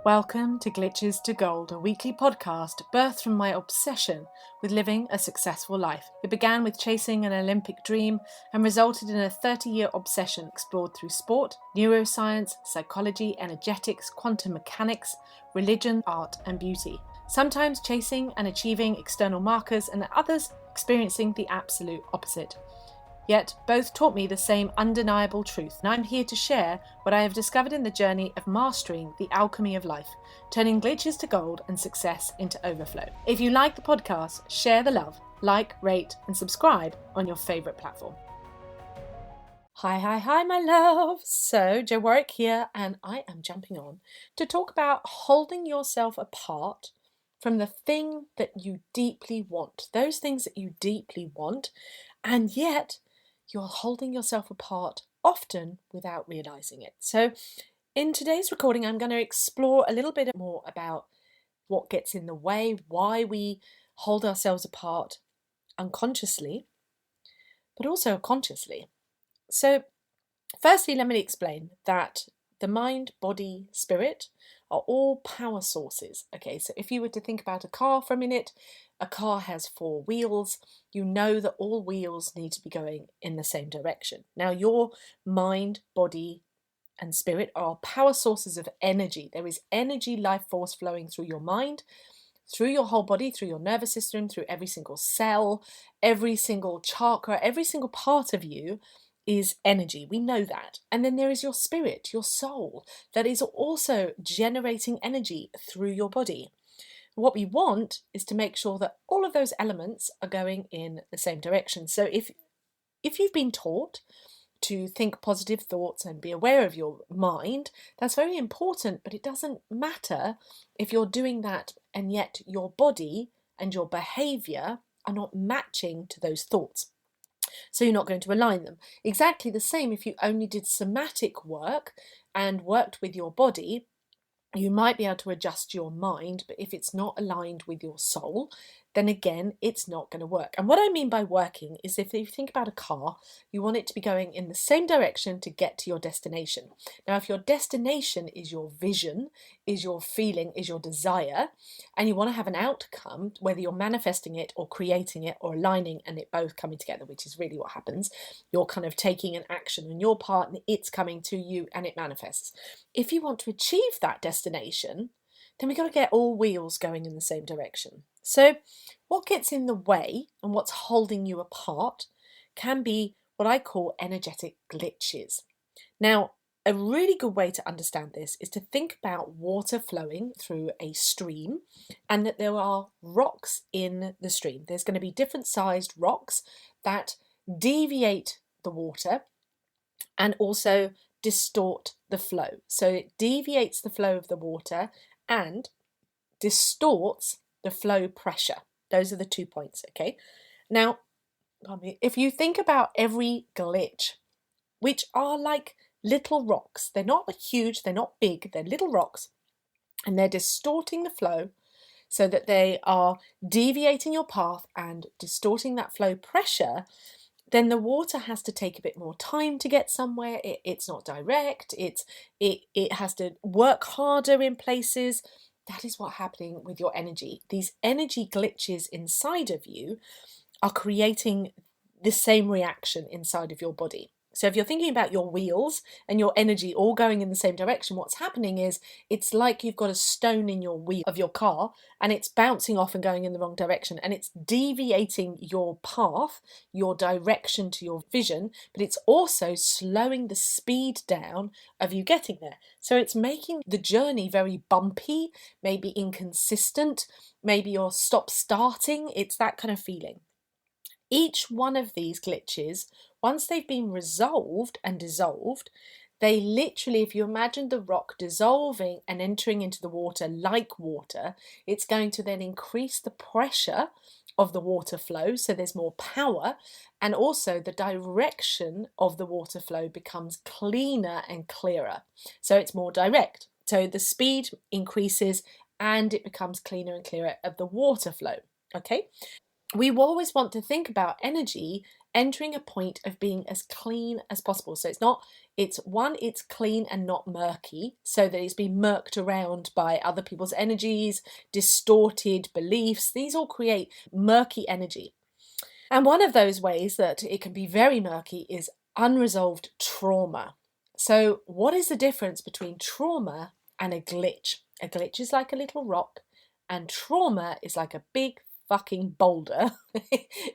Welcome to Glitches to Gold, a weekly podcast birthed from my obsession with living a successful life. It began with chasing an Olympic dream and resulted in a 30-year obsession explored through sport, neuroscience, psychology, energetics, quantum mechanics, religion, art, and beauty. Sometimes chasing and achieving external markers, and at others experiencing the absolute opposite. Yet both taught me the same undeniable truth, and I'm here to share what I have discovered in the journey of mastering the alchemy of life, turning glitches to gold and success into overflow. If you like the podcast, share the love, like, rate, and subscribe on your favourite platform. Hi, my love. So, Jo Warwick here, and I am jumping on to talk about holding yourself apart from the thing that you deeply want, those things that you deeply want, and yet you're holding yourself apart often without realizing it. So, in today's recording, I'm going to explore a little bit more about what gets in the way, why we hold ourselves apart unconsciously, but also consciously. So, firstly, let me explain that the mind, body, spirit are all power sources. Okay, so if you were to think about a car for a minute, a car has 4 wheels. You know that all wheels need to be going in the same direction. Now, your mind, body, and spirit are power sources of energy. There is energy, life force flowing through your mind, through your whole body, through your nervous system, through every single cell, every single chakra, every single part of you is energy. We know that. And then there is your spirit, your soul, that is also generating energy through your body. What we want is to make sure that all of those elements are going in the same direction. So if you've been taught to think positive thoughts and be aware of your mind, that's very important, but it doesn't matter if you're doing that and yet your body and your behavior are not matching to those thoughts. So you're not going to align them. Exactly the same if you only did somatic work and worked with your body. You might be able to adjust your mind, but if it's not aligned with your soul, then again, it's not going to work. And what I mean by working is if you think about a car, you want it to be going in the same direction to get to your destination. Now, if your destination is your vision, is your feeling, is your desire, and you want to have an outcome, whether you're manifesting it or creating it or aligning and it both coming together, which is really what happens, you're kind of taking an action on your part and it's coming to you and it manifests. If you want to achieve that destination, then we've got to get all wheels going in the same direction. So what gets in the way and what's holding you apart can be what I call energetic glitches. Now, a really good way to understand this is to think about water flowing through a stream and that there are rocks in the stream. There's going to be different sized rocks that deviate the water and also distort the flow. So it deviates the flow of the water and distorts the flow pressure. Those are the 2 points, okay? Now, if you think about every glitch, which are like little rocks, they're not huge, they're not big, they're little rocks, and they're distorting the flow so that they are deviating your path and distorting that flow pressure, then the water has to take a bit more time to get somewhere. It's not direct. It has to work harder in places. That is what's happening with your energy. These energy glitches inside of you are creating the same reaction inside of your body. So if you're thinking about your wheels and your energy all going in the same direction, what's happening is it's like you've got a stone in your wheel of your car and it's bouncing off and going in the wrong direction and it's deviating your path, your direction to your vision, but it's also slowing the speed down of you getting there. So it's making the journey very bumpy, maybe inconsistent, maybe you're stop-starting. It's that kind of feeling. Each one of these glitches, once they've been resolved and dissolved, they literally, if you imagine the rock dissolving and entering into the water like water, it's going to then increase the pressure of the water flow, so there's more power, and also the direction of the water flow becomes cleaner and clearer. So it's more direct. So the speed increases and it becomes cleaner and clearer of the water flow. Okay? We always want to think about energy entering a point of being as clean as possible. So it's not It's clean and not murky, so that it's been murked around by other people's energies, distorted beliefs. These all create murky energy. And one of those ways that it can be very murky is unresolved trauma. So, what is the difference between trauma and a glitch? A glitch is like a little rock, and trauma is like a big fucking boulder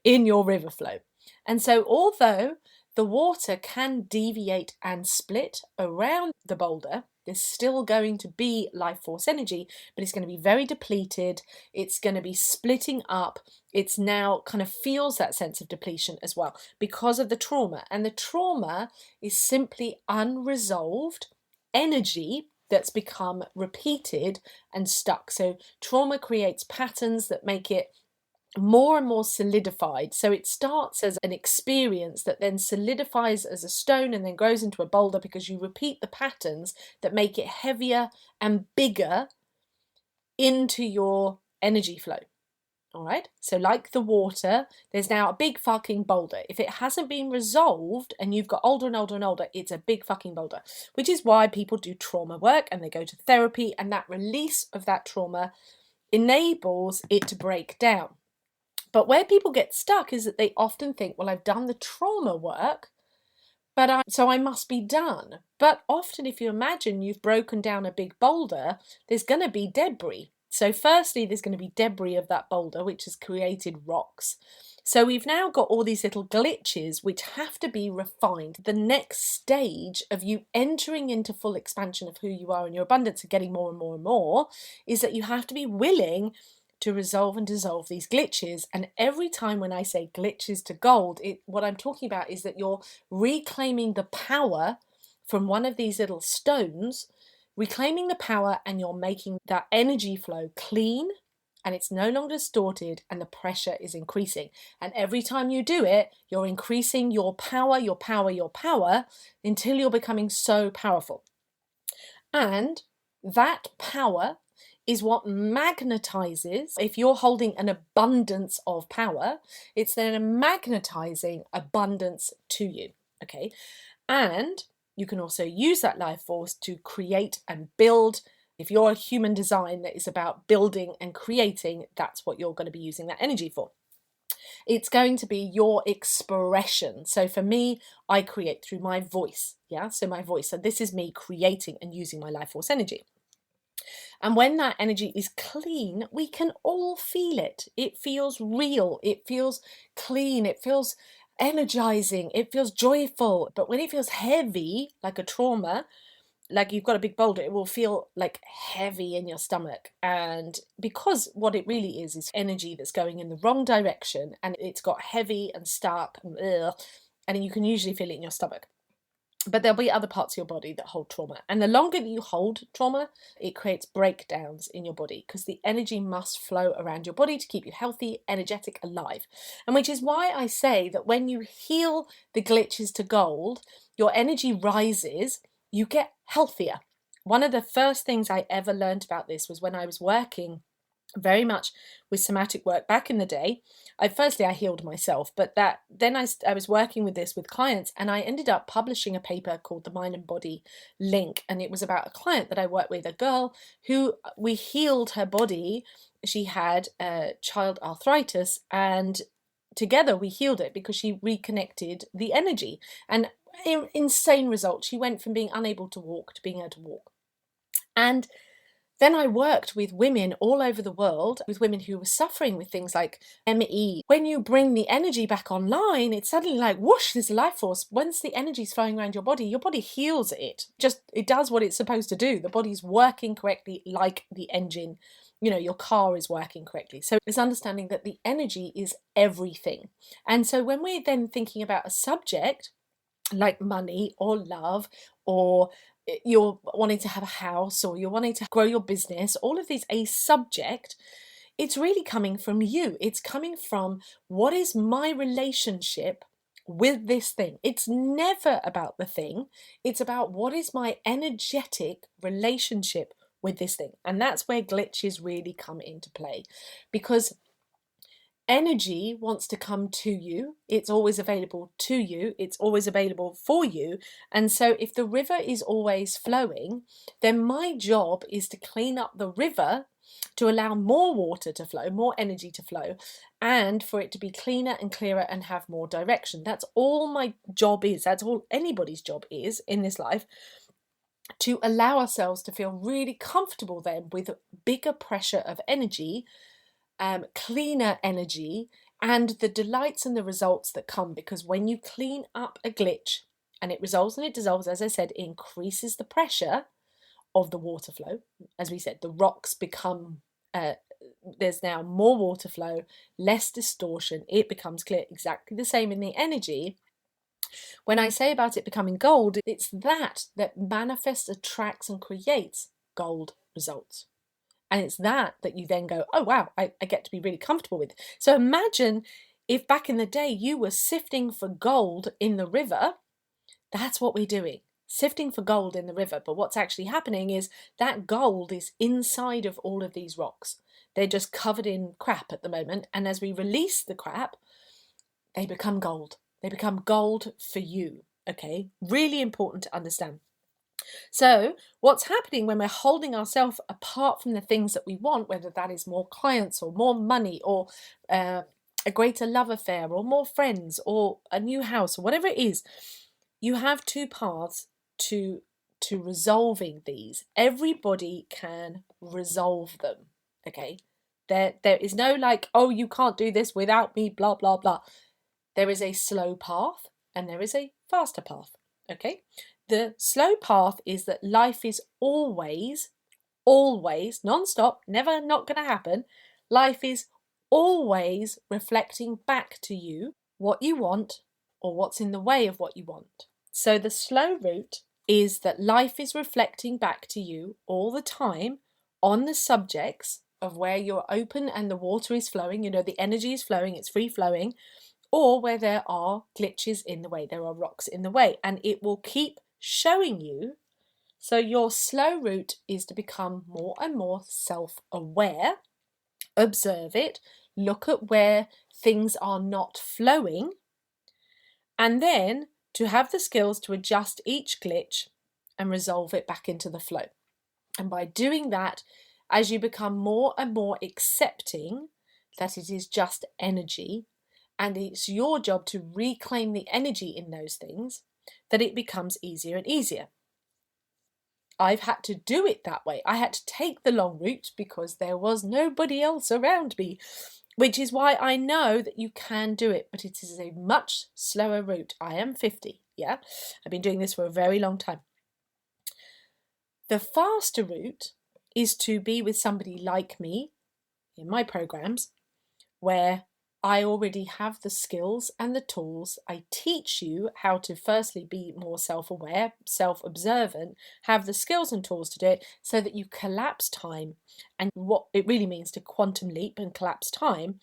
in your river flow. And so, although the water can deviate and split around the boulder, there's still going to be life force energy, but it's going to be very depleted. It's going to be splitting up. It's now kind of feels that sense of depletion as well because of the trauma. And the trauma is simply unresolved energy that's become repeated and stuck. So trauma creates patterns that make it more and more solidified. So it starts as an experience that then solidifies as a stone and then grows into a boulder because you repeat the patterns that make it heavier and bigger into your energy flow. All right. So, like the water, there's now a big fucking boulder. If it hasn't been resolved and you've got older and older and older, it's a big fucking boulder, which is why people do trauma work and they go to therapy, and that release of that trauma enables it to break down. But where people get stuck is that they often think, well, I've done the trauma work, so I must be done. But often, if you imagine you've broken down a big boulder, there's going to be debris. So firstly, there's going to be debris of that boulder, which has created rocks. So we've now got all these little glitches which have to be refined. The next stage of you entering into full expansion of who you are and your abundance and getting more and more and more is that you have to be willing to resolve and dissolve these glitches. And every time when I say glitches to gold, what I'm talking about is that you're reclaiming the power from one of these little stones, reclaiming the power, and you're making that energy flow clean, and it's no longer distorted, and the pressure is increasing. And every time you do it, you're increasing your power, your power, your power, until you're becoming so powerful. And that power is what magnetizes. If you're holding an abundance of power, it's then magnetizing abundance to you. Okay. And you can also use that life force to create and build. If you're a human design that is about building and creating, that's what you're going to be using that energy for. It's going to be your expression. So for me, I create through my voice. Yeah. So my voice. So this is me creating and using my life force energy. And when that energy is clean, we can all feel it. It feels real. It feels clean. It feels energizing. It feels joyful. But when it feels heavy, like a trauma, like you've got a big boulder, it will feel like heavy in your stomach. And because what it really is energy that's going in the wrong direction, and it's got heavy and stuck and you can usually feel it in your stomach. But there'll be other parts of your body that hold trauma. And the longer that you hold trauma, it creates breakdowns in your body because the energy must flow around your body to keep you healthy, energetic, alive. And which is why I say that when you heal the glitches to gold, your energy rises, you get healthier. One of the first things I ever learned about this was when I was working very much with somatic work back in the day. I healed myself, but then I was working with this with clients, and I ended up publishing a paper called The Mind and Body Link, and it was about a client that I worked with, a girl who we healed her body. She had child arthritis, and together we healed it because she reconnected the energy, and insane results. She went from being unable to walk to being able to walk. And then I worked with women all over the world, with women who were suffering with things like ME. When you bring the energy back online, it's suddenly like, whoosh, there's a life force. Once the energy's flowing around your body heals it. It does what it's supposed to do. The body's working correctly like the engine. Your car is working correctly. So it's understanding that the energy is everything. And so when we're then thinking about a subject like money or love, or you're wanting to have a house, or you're wanting to grow your business, all of these, a subject, it's really coming from you. It's coming from, what is my relationship with this thing? It's never about the thing. It's about, what is my energetic relationship with this thing? And that's where glitches really come into play, because Energy wants to come to you. It's always available to you. It's always available for you. And so if the river is always flowing, then my job is to clean up the river to allow more water to flow, more energy to flow, and for it to be cleaner and clearer and have more direction. That's all my job is. That's all anybody's job is in this life, to allow ourselves to feel really comfortable then with bigger pressure of energy, cleaner energy, and the delights and the results that come. Because when you clean up a glitch and it resolves and it dissolves, as I said, it increases the pressure of the water flow. As we said, the rocks become, there's now more water flow, less distortion, it becomes clear. Exactly the same in the energy. When I say about it becoming gold, it's that manifests, attracts, and creates gold results. And it's that you then go, oh, wow, I get to be really comfortable with. So imagine if back in the day you were sifting for gold in the river. That's what we're doing, sifting for gold in the river. But what's actually happening is that gold is inside of all of these rocks. They're just covered in crap at the moment. And as we release the crap, they become gold. They become gold for you. Okay, really important to understand. So what's happening when we're holding ourselves apart from the things that we want, whether that is more clients or more money or a greater love affair or more friends or a new house or whatever it is, you have two paths to resolving these. Everybody can resolve them. Okay, there is no like, oh, you can't do this without me, blah blah blah. There is a slow path and there is a faster path. Okay, the slow path is that life is always non-stop, never not going to happen. Life is always reflecting back to you what you want or what's in the way of what you want. So the slow route is that life is reflecting back to you all the time on the subjects of where you're open and the water is flowing, the energy is flowing, it's free flowing, or where there are glitches in the way, there are rocks in the way, and it will keep showing you. So your slow route is to become more and more self-aware, observe it, look at where things are not flowing, and then to have the skills to adjust each glitch and resolve it back into the flow. And by doing that, as you become more and more accepting that it is just energy, and it's your job to reclaim the energy in those things, that it becomes easier and easier. I've had to do it that way. I had to take the long route because there was nobody else around me, which is why I know that you can do it, but it is a much slower route. I am 50, yeah? I've been doing this for a very long time. The faster route is to be with somebody like me in my programs, where I already have the skills and the tools. I teach you how to firstly be more self-aware, self-observant, have the skills and tools to do it so that you collapse time. And what it really means to quantum leap and collapse time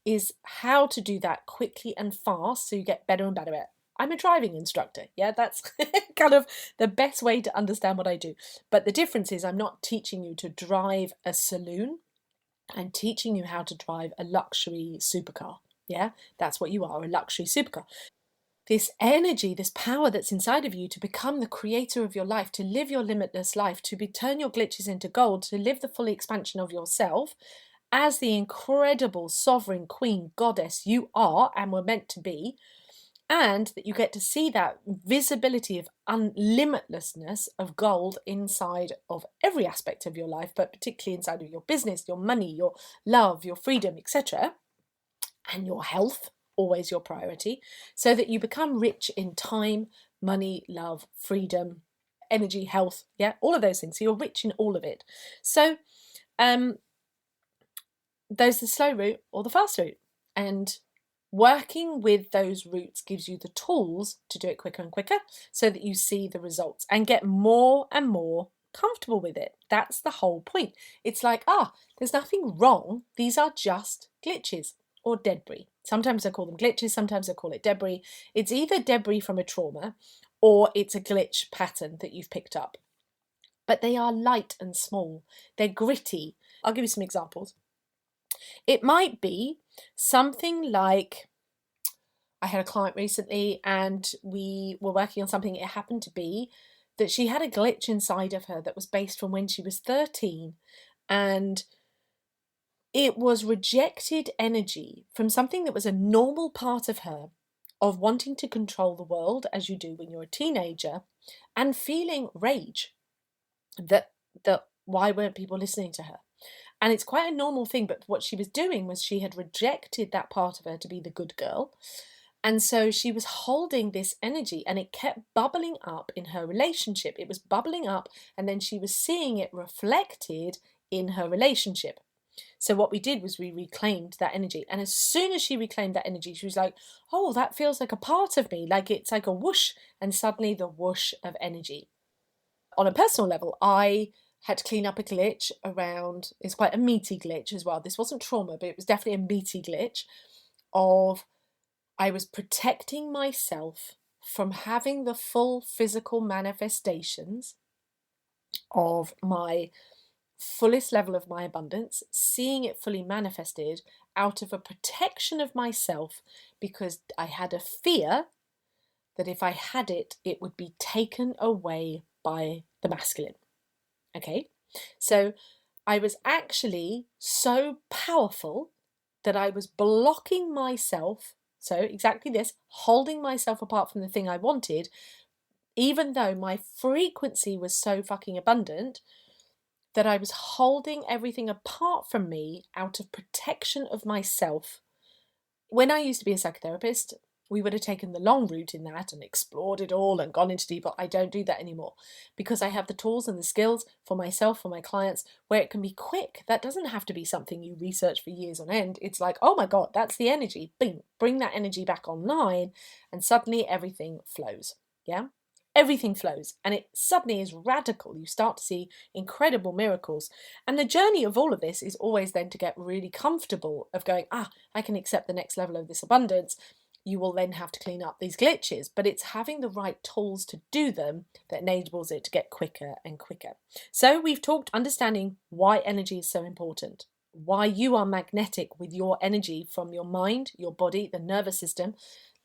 is how to do that quickly and fast so you get better and better at it. I'm a driving instructor. Yeah, that's kind of the best way to understand what I do. But the difference is I'm not teaching you to drive a saloon. I'm teaching you how to drive a luxury supercar. Yeah, that's what you are, a luxury supercar. This energy, this power that's inside of you to become the creator of your life, to live your limitless life, to turn your glitches into gold, to live the full expansion of yourself as the incredible sovereign queen goddess you are and were meant to be, and that you get to see that visibility of unlimitlessness of gold inside of every aspect of your life, but particularly inside of your business, your money, your love, your freedom, etc., and your health, always your priority, so that you become rich in time, money, love, freedom, energy, health, yeah, all of those things. So you're rich in all of it. So there's the slow route or the fast route, and working with those routes gives you the tools to do it quicker and quicker so that you see the results and get more and more comfortable with it. That's the whole point. It's like, there's nothing wrong. These are just glitches or debris. Sometimes I call them glitches, sometimes I call it debris. It's either debris from a trauma or it's a glitch pattern that you've picked up. But they are light and small. They're gritty. I'll give you some examples. It might be something like, I had a client recently and we were working on something. It happened to be that she had a glitch inside of her that was based from when she was 13. And it was rejected energy from something that was a normal part of her, of wanting to control the world as you do when you're a teenager, and feeling rage that why weren't people listening to her? And it's quite a normal thing, but what she was doing was she had rejected that part of her to be the good girl. And so she was holding this energy and it kept bubbling up in her relationship. It was bubbling up and then she was seeing it reflected in her relationship. So what we did was we reclaimed that energy. And as soon as she reclaimed that energy, she was like, oh, that feels like a part of me. Like it's like a whoosh, and suddenly the whoosh of energy. On a personal level, I had to clean up a glitch around, it's quite a meaty glitch as well. This wasn't trauma, but it was definitely a meaty glitch of, I was protecting myself from having the full physical manifestations of my fullest level of my abundance, seeing it fully manifested out of a protection of myself, because I had a fear that if I had it, it would be taken away by the masculine. Okay, so I was actually so powerful that I was blocking myself. So, exactly this, holding myself apart from the thing I wanted, even though my frequency was so fucking abundant, that I was holding everything apart from me out of protection of myself. When I used to be a psychotherapist, we would have taken the long route in that and explored it all and gone into deeper. I don't do that anymore because I have the tools and the skills for myself, for my clients, where it can be quick. That doesn't have to be something you research for years on end. It's like, oh my God, that's the energy. Bing, bring that energy back online and suddenly everything flows. Yeah. Everything flows and it suddenly is radical. You start to see incredible miracles. And the journey of all of this is always then to get really comfortable of going, I can accept the next level of this abundance. You will then have to clean up these glitches, but it's having the right tools to do them that enables it to get quicker and quicker. So we've talked understanding why energy is so important, why you are magnetic with your energy from your mind, your body, the nervous system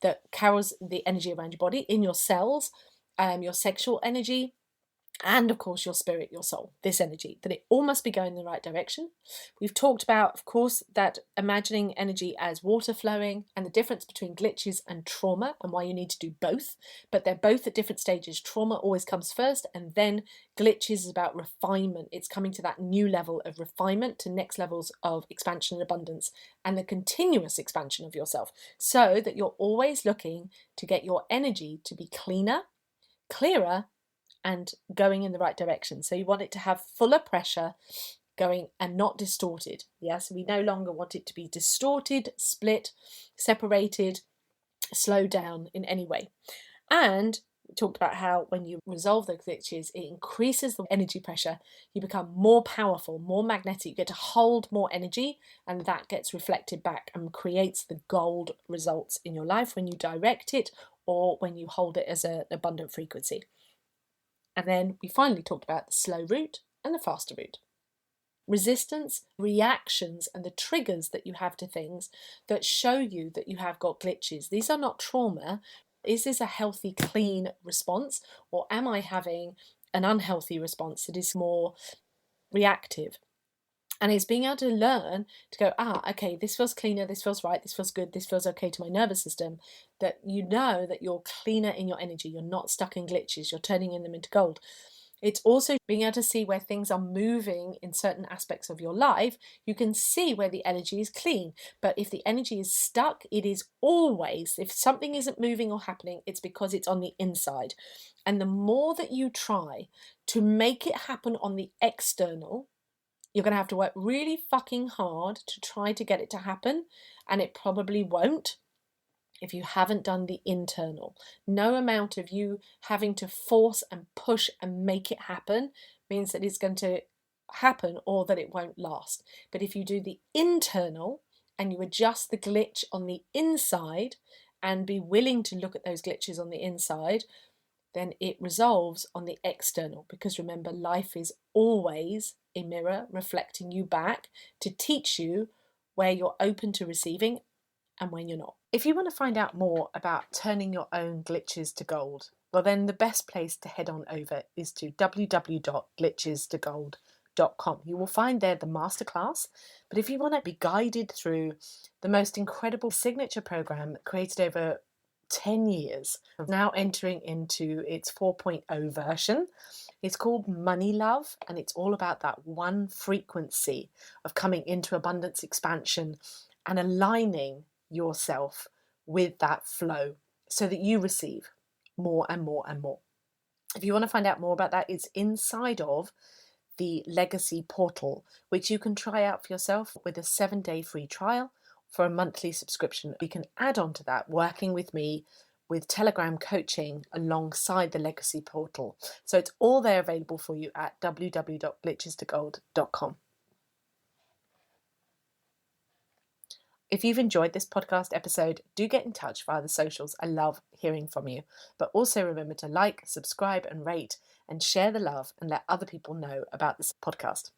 that carries the energy around your body in your cells, your sexual energy, and of course your spirit, your soul, this energy, that it all must be going in the right direction. We've talked about, of course, that imagining energy as water flowing and the difference between glitches and trauma and why you need to do both, but they're both at different stages. Trauma always comes first, and then glitches is about refinement. It's coming to that new level of refinement, to next levels of expansion and abundance, and the continuous expansion of yourself, so that you're always looking to get your energy to be cleaner, clearer, and going in the right direction. So you want it to have fuller pressure going and not distorted. Yes, we no longer want it to be distorted, split, separated, slowed down in any way. And we talked about how when you resolve those glitches, it increases the energy pressure. You become more powerful, more magnetic. You get to hold more energy, and that gets reflected back and creates the gold results in your life when you direct it or when you hold it as an abundant frequency. And then we finally talked about the slow route and the faster route. Resistance, reactions, and the triggers that you have to things that show you that you have got glitches. These are not trauma. Is this a healthy, clean response, or am I having an unhealthy response that is more reactive? And it's being able to learn to go, okay, this feels cleaner, this feels right, this feels good, this feels okay to my nervous system. That you know that you're cleaner in your energy, you're not stuck in glitches, you're turning them into gold. It's also being able to see where things are moving in certain aspects of your life. You can see where the energy is clean. But if the energy is stuck, it is always, if something isn't moving or happening, it's because it's on the inside. And the more that you try to make it happen on the external, you're going to have to work really fucking hard to try to get it to happen, and it probably won't if you haven't done the internal. No amount of you having to force and push and make it happen means that it's going to happen or that it won't last. But if you do the internal and you adjust the glitch on the inside and be willing to look at those glitches on the inside, then it resolves on the external. Because remember, life is always a mirror reflecting you back to teach you where you're open to receiving and when you're not. If you want to find out more about turning your own glitches to gold, well, then the best place to head on over is to www.glitchestogold.com. You will find there the masterclass. But if you want to be guided through the most incredible signature program created over 10 years, now entering into its 4.0 version, it's called Money Love, and it's all about that one frequency of coming into abundance expansion and aligning yourself with that flow so that you receive more and more and more. If you want to find out more about that, it's inside of the Legacy portal, which you can try out for yourself with a 7-day free trial for a monthly subscription. You can add on to that working with me with Telegram coaching alongside the Legacy portal. So it's all there available for you at www.glitchestogold.com. If you've enjoyed this podcast episode, do get in touch via the socials. I love hearing from you. But also remember to like, subscribe, and rate, and share the love and let other people know about this podcast.